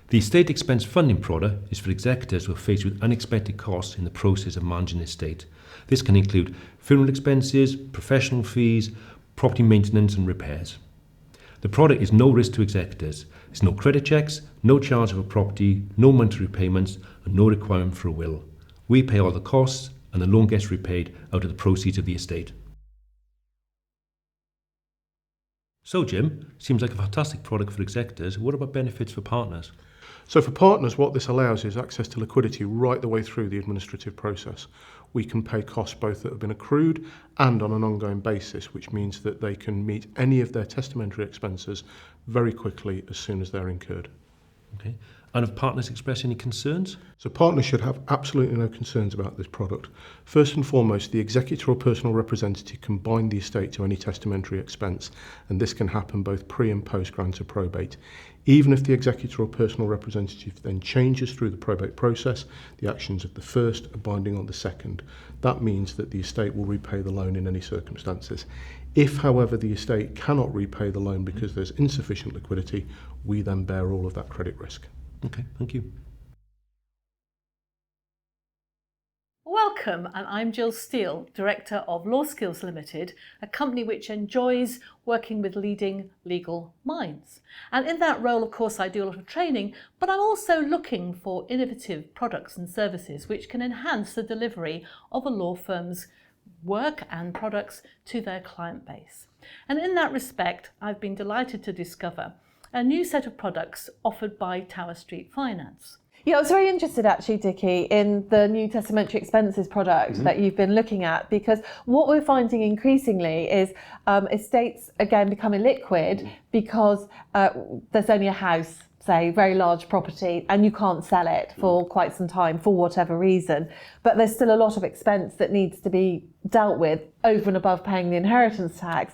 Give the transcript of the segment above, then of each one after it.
The estate expense funding product is for executors who are faced with unexpected costs in the process of managing the estate. This can include funeral expenses, professional fees, property maintenance and repairs. The product is no risk to executors. There's no credit checks, no charge of a property, no monthly repayments and no requirement for a will. We pay all the costs and the loan gets repaid out of the proceeds of the estate. So Jim, seems like a fantastic product for executors. What about benefits for partners? So for partners, what this allows is access to liquidity right the way through the administrative process. We can pay costs both that have been accrued and on an ongoing basis, which means that they can meet any of their testamentary expenses very quickly as soon as they're incurred. Okay. And have partners expressed any concerns? So partners should have absolutely no concerns about this product. First and foremost, the executor or personal representative can bind the estate to any testamentary expense, and this can happen both pre and post grant of probate. Even if the executor or personal representative then changes through the probate process, the actions of the first are binding on the second. That means that the estate will repay the loan in any circumstances. If, however, the estate cannot repay the loan because there's insufficient liquidity, we then bear all of that credit risk. Okay, thank you. Welcome, and I'm Jill Steele, Director of Law Skills Limited, a company which enjoys working with leading legal minds. And in that role, of course, I do a lot of training, but I'm also looking for innovative products and services which can enhance the delivery of a law firm's work and products to their client base. And in that respect, I've been delighted to discover a new set of products offered by Tower Street Finance. Yeah, I was very interested actually, Dickie, in the new testamentary expenses product that you've been looking at, because what we're finding increasingly is estates again becoming liquid because there's only a house, say, very large property, and you can't sell it for quite some time for whatever reason. But there's still a lot of expense that needs to be dealt with over and above paying the inheritance tax.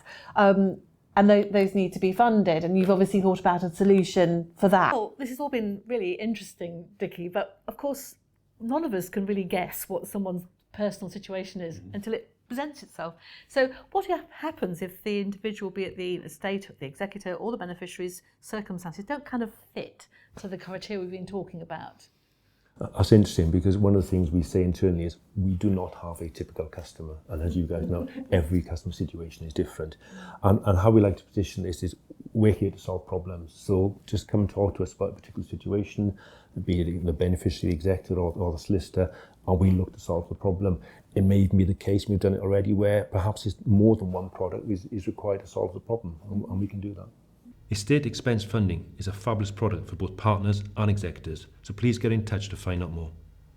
And those need to be funded, and you've obviously thought about a solution for that. Well, this has all been really interesting, Dickie, but of course, none of us can really guess what someone's personal situation is until it presents itself. So what happens if the individual, be it the estate, the executor, or the beneficiary's circumstances don't kind of fit to the criteria we've been talking about? That's interesting, because one of the things we say internally is we do not have a typical customer, and as you guys know, every customer situation is different. And how we like to position this is we're here to solve problems. So just come and talk to us about a particular situation, be it the beneficiary, the executor, or the solicitor, and we look to solve the problem. It may even be the case, we've done it already, where perhaps it's more than one product is required to solve the problem, and we can do that. Estate expense funding is a fabulous product for both partners and executors, so please get in touch to find out more.